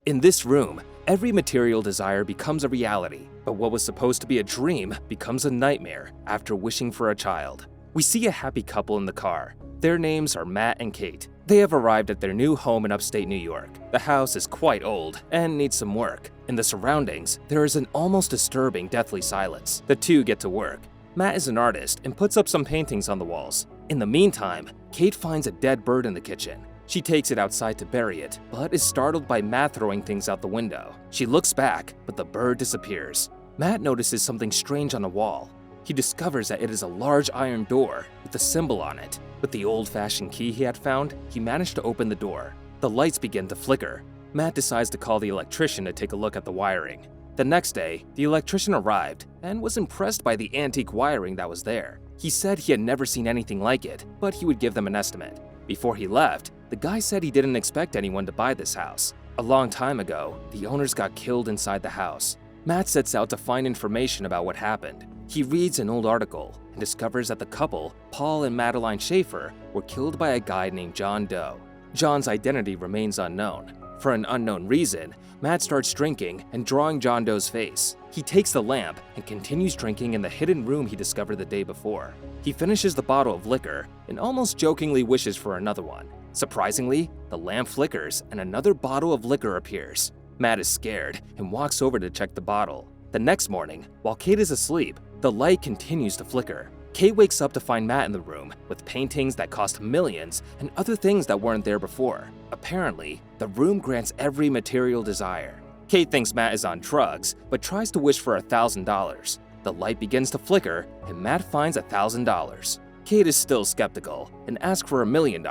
In this room, every material desire becomes a reality, but what was supposed to be a dream becomes a nightmare after wishing for a child. We see a happy couple in the car. Their names are Matt and Kate. They have arrived at their new home in upstate New York. The house is quite old and needs some work. In the surroundings, there is an almost disturbing deathly silence. The two get to work. Matt is an artist and puts up some paintings on the walls. In the meantime, Kate finds a dead bird in the kitchen. She takes it outside to bury it, but is startled by Matt throwing things out the window. She looks back, but the bird disappears. Matt notices something strange on the wall. He discovers that it is a large iron door with a symbol on it. With the old-fashioned key he had found, he managed to open the door. The lights begin to flicker. Matt decides to call the electrician to take a look at the wiring. The next day, the electrician arrived and was impressed by the antique wiring that was there. He said he had never seen anything like it, but he would give them an estimate. Before he left, the guy said he didn't expect anyone to buy this house. A long time ago, the owners got killed inside the house. Matt sets out to find information about what happened. He reads an old article and discovers that the couple, Paul and Madeline Schaefer, were killed by a guy named John Doe. John's identity remains unknown. For an unknown reason, Matt starts drinking and drawing John Doe's face. He takes the lamp and continues drinking in the hidden room he discovered the day before. He finishes the bottle of liquor and almost jokingly wishes for another one. Surprisingly, the lamp flickers and another bottle of liquor appears. Matt is scared and walks over to check the bottle. The next morning, while Kate is asleep, the light continues to flicker. Kate wakes up to find Matt in the room with paintings that cost millions and other things that weren't there before. Apparently, the room grants every material desire. Kate thinks Matt is on drugs, but tries to wish for $1,000. The light begins to flicker, and Matt finds $1,000. Kate is still skeptical and asks for $1 million.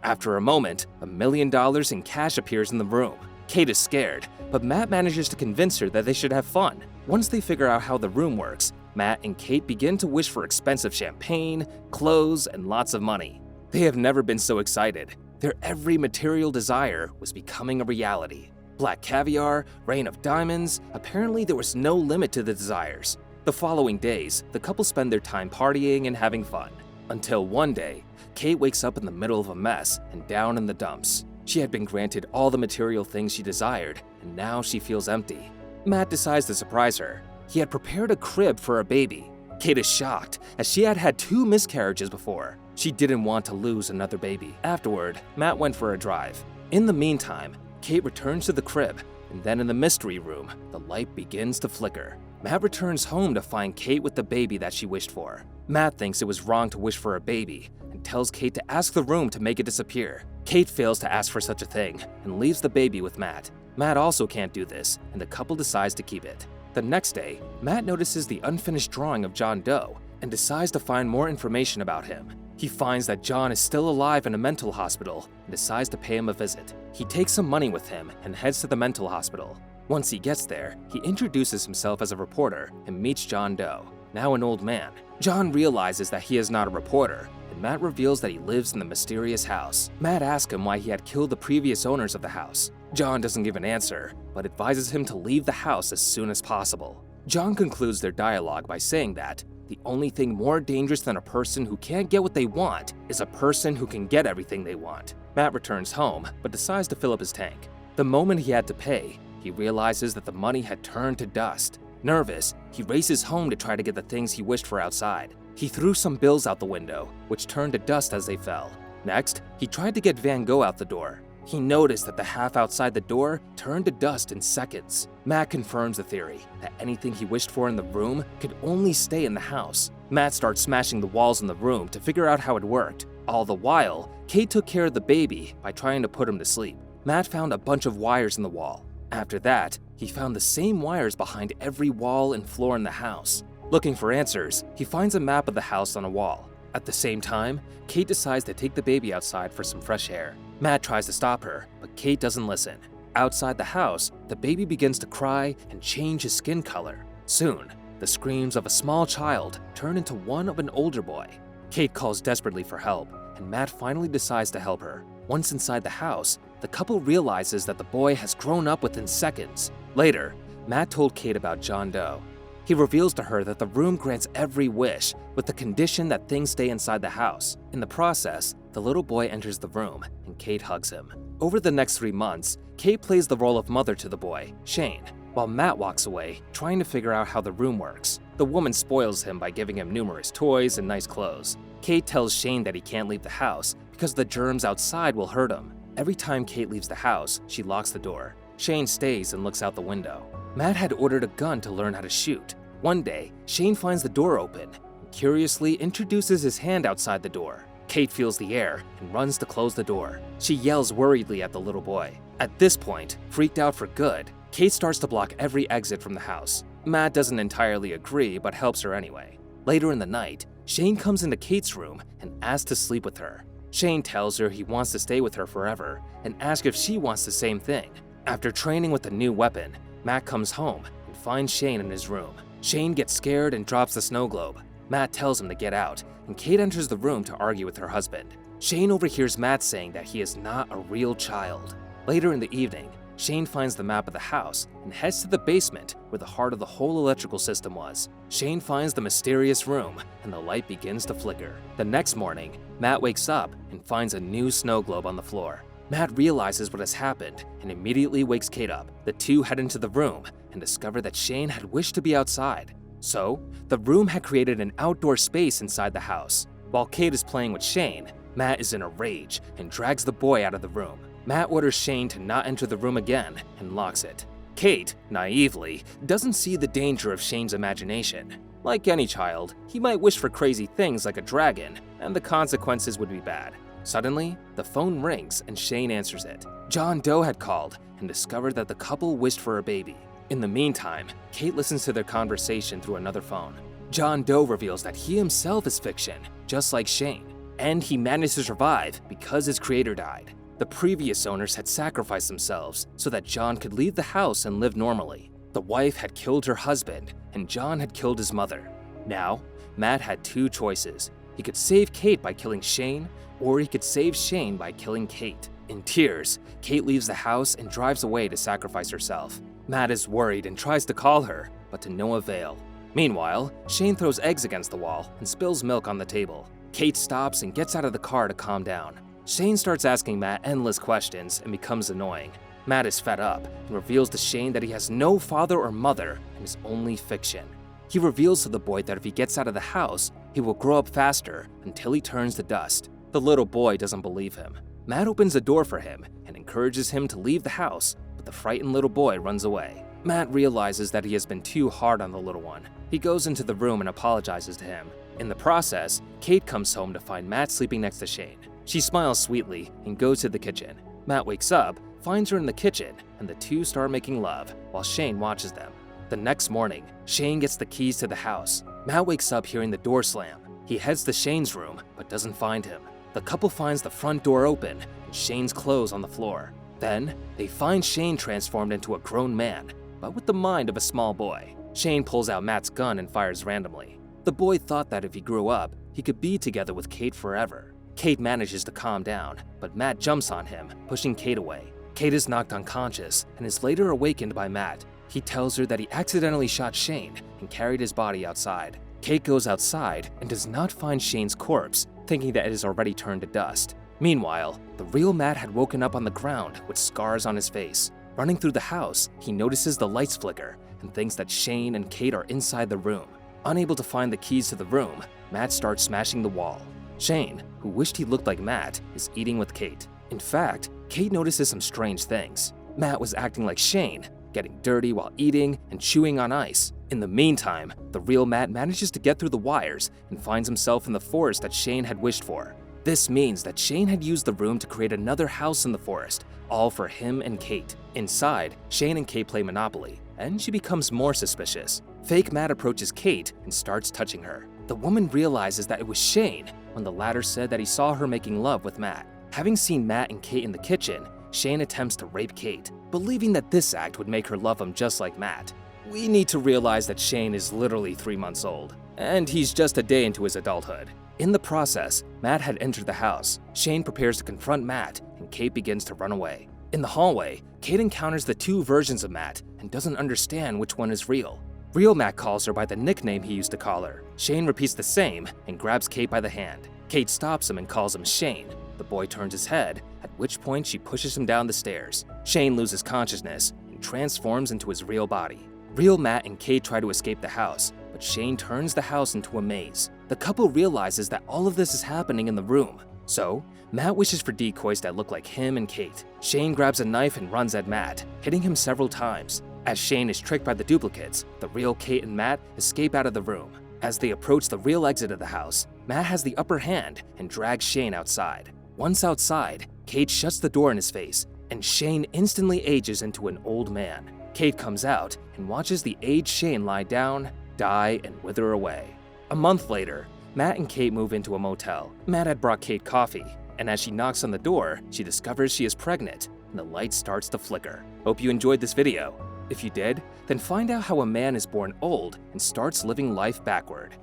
After a moment, $1 million in cash appears in the room. Kate is scared, but Matt manages to convince her that they should have fun. Once they figure out how the room works, Matt and Kate begin to wish for expensive champagne, clothes, and lots of money. They have never been so excited. Their every material desire was becoming a reality. Black caviar, rain of diamonds, apparently there was no limit to the desires. The following days, the couple spend their time partying and having fun. Until one day, Kate wakes up in the middle of a mess and down in the dumps. She had been granted all the material things she desired, and now she feels empty. Matt decides to surprise her. He had prepared a crib for a baby. Kate is shocked, as she had had 2 miscarriages before. She didn't want to lose another baby. Afterward, Matt went for a drive. In the meantime, Kate returns to the crib, and then in the mystery room, the light begins to flicker. Matt returns home to find Kate with the baby that she wished for. Matt thinks it was wrong to wish for a baby, and tells Kate to ask the room to make it disappear. Kate fails to ask for such a thing, and leaves the baby with Matt. Matt also can't do this, and the couple decides to keep it. The next day, Matt notices the unfinished drawing of John Doe and decides to find more information about him. He finds that John is still alive in a mental hospital and decides to pay him a visit. He takes some money with him and heads to the mental hospital. Once he gets there, he introduces himself as a reporter and meets John Doe, now an old man. John realizes that he is not a reporter, and Matt reveals that he lives in the mysterious house. Matt asks him why he had killed the previous owners of the house. John doesn't give an answer, but advises him to leave the house as soon as possible. John concludes their dialogue by saying that the only thing more dangerous than a person who can't get what they want is a person who can get everything they want. Matt returns home, but decides to fill up his tank. The moment he had to pay, he realizes that the money had turned to dust. Nervous, he races home to try to get the things he wished for outside. He threw some bills out the window, which turned to dust as they fell. Next, he tried to get Van Gogh out the door. He noticed that the half outside the door turned to dust in seconds. Matt confirms the theory that anything he wished for in the room could only stay in the house. Matt starts smashing the walls in the room to figure out how it worked. All the while, Kate took care of the baby by trying to put him to sleep. Matt found a bunch of wires in the wall. After that, he found the same wires behind every wall and floor in the house. Looking for answers, he finds a map of the house on a wall. At the same time, Kate decides to take the baby outside for some fresh air. Matt tries to stop her, but Kate doesn't listen. Outside the house, the baby begins to cry and change his skin color. Soon, the screams of a small child turn into one of an older boy. Kate calls desperately for help, and Matt finally decides to help her. Once inside the house, the couple realizes that the boy has grown up within seconds. Later, Matt told Kate about John Doe. He reveals to her that the room grants every wish, with the condition that things stay inside the house. In the process, the little boy enters the room, and Kate hugs him. Over the next 3 months, Kate plays the role of mother to the boy, Shane, while Matt walks away, trying to figure out how the room works. The woman spoils him by giving him numerous toys and nice clothes. Kate tells Shane that he can't leave the house because the germs outside will hurt him. Every time Kate leaves the house, she locks the door. Shane stays and looks out the window. Matt had ordered a gun to learn how to shoot. One day, Shane finds the door open and curiously introduces his hand outside the door. Kate feels the air and runs to close the door. She yells worriedly at the little boy. At this point, freaked out for good, Kate starts to block every exit from the house. Matt doesn't entirely agree but helps her anyway. Later in the night, Shane comes into Kate's room and asks to sleep with her. Shane tells her he wants to stay with her forever and asks if she wants the same thing. After training with a new weapon, Matt comes home and finds Shane in his room. Shane gets scared and drops the snow globe. Matt tells him to get out, and Kate enters the room to argue with her husband. Shane overhears Matt saying that he is not a real child. Later in the evening, Shane finds the map of the house and heads to the basement where the heart of the whole electrical system was. Shane finds the mysterious room and the light begins to flicker. The next morning, Matt wakes up and finds a new snow globe on the floor. Matt realizes what has happened and immediately wakes Kate up. The two head into the room and discover that Shane had wished to be outside. So, the room had created an outdoor space inside the house. While Kate is playing with Shane, Matt is in a rage and drags the boy out of the room. Matt orders Shane to not enter the room again and locks it. Kate, naively, doesn't see the danger of Shane's imagination. Like any child, he might wish for crazy things like a dragon, and the consequences would be bad. Suddenly, the phone rings and Shane answers it. John Doe had called and discovered that the couple wished for a baby. In the meantime, Kate listens to their conversation through another phone. John Doe reveals that he himself is fiction, just like Shane, and he managed to survive because his creator died. The previous owners had sacrificed themselves so that John could leave the house and live normally. The wife had killed her husband, and John had killed his mother. Now, Matt had two choices. He could save Kate by killing Shane, or he could save Shane by killing Kate. In tears, Kate leaves the house and drives away to sacrifice herself. Matt is worried and tries to call her, but to no avail. Meanwhile, Shane throws eggs against the wall and spills milk on the table. Kate stops and gets out of the car to calm down. Shane starts asking Matt endless questions and becomes annoying. Matt is fed up and reveals to Shane that he has no father or mother and is only fiction. He reveals to the boy that if he gets out of the house, he will grow up faster until he turns to dust. The little boy doesn't believe him. Matt opens the door for him and encourages him to leave the house, but the frightened little boy runs away. Matt realizes that he has been too hard on the little one. He goes into the room and apologizes to him. In the process, Kate comes home to find Matt sleeping next to Shane. She smiles sweetly and goes to the kitchen. Matt wakes up, finds her in the kitchen, and the two start making love while Shane watches them. The next morning, Shane gets the keys to the house. Matt wakes up hearing the door slam. He heads to Shane's room but doesn't find him. The couple finds the front door open and Shane's clothes on the floor. Then, they find Shane transformed into a grown man, but with the mind of a small boy. Shane pulls out Matt's gun and fires randomly. The boy thought that if he grew up, he could be together with Kate forever. Kate manages to calm down, but Matt jumps on him, pushing Kate away. Kate is knocked unconscious and is later awakened by Matt. He tells her that he accidentally shot Shane and carried his body outside. Kate goes outside and does not find Shane's corpse, thinking that it has already turned to dust. Meanwhile, the real Matt had woken up on the ground with scars on his face. Running through the house, he notices the lights flicker and thinks that Shane and Kate are inside the room. Unable to find the keys to the room, Matt starts smashing the wall. Shane, who wished he looked like Matt, is eating with Kate. In fact, Kate notices some strange things. Matt was acting like Shane, getting dirty while eating and chewing on ice. In the meantime, the real Matt manages to get through the wires and finds himself in the forest that Shane had wished for. This means that Shane had used the room to create another house in the forest, all for him and Kate. Inside, Shane and Kate play Monopoly, and she becomes more suspicious. Fake Matt approaches Kate and starts touching her. The woman realizes that it was Shane when the latter said that he saw her making love with Matt. Having seen Matt and Kate in the kitchen, Shane attempts to rape Kate, believing that this act would make her love him just like Matt. We need to realize that Shane is literally 3 months old, and he's just a day into his adulthood. In the process, Matt had entered the house. Shane prepares to confront Matt, and Kate begins to run away. In the hallway, Kate encounters the two versions of Matt and doesn't understand which one is real. Real Matt calls her by the nickname he used to call her. Shane repeats the same and grabs Kate by the hand. Kate stops him and calls him Shane. The boy turns his head, at which point she pushes him down the stairs. Shane loses consciousness and transforms into his real body. Real Matt and Kate try to escape the house, but Shane turns the house into a maze. The couple realizes that all of this is happening in the room. So, Matt wishes for decoys that look like him and Kate. Shane grabs a knife and runs at Matt, hitting him several times. As Shane is tricked by the duplicates, the real Kate and Matt escape out of the room. As they approach the real exit of the house, Matt has the upper hand and drags Shane outside. Once outside, Kate shuts the door in his face, and Shane instantly ages into an old man. Kate comes out and watches the aged Shane lie down, die, and wither away. A month later, Matt and Kate move into a motel. Matt had brought Kate coffee, and as she knocks on the door, she discovers she is pregnant, and the light starts to flicker. Hope you enjoyed this video. If you did, then find out how a man is born old and starts living life backward.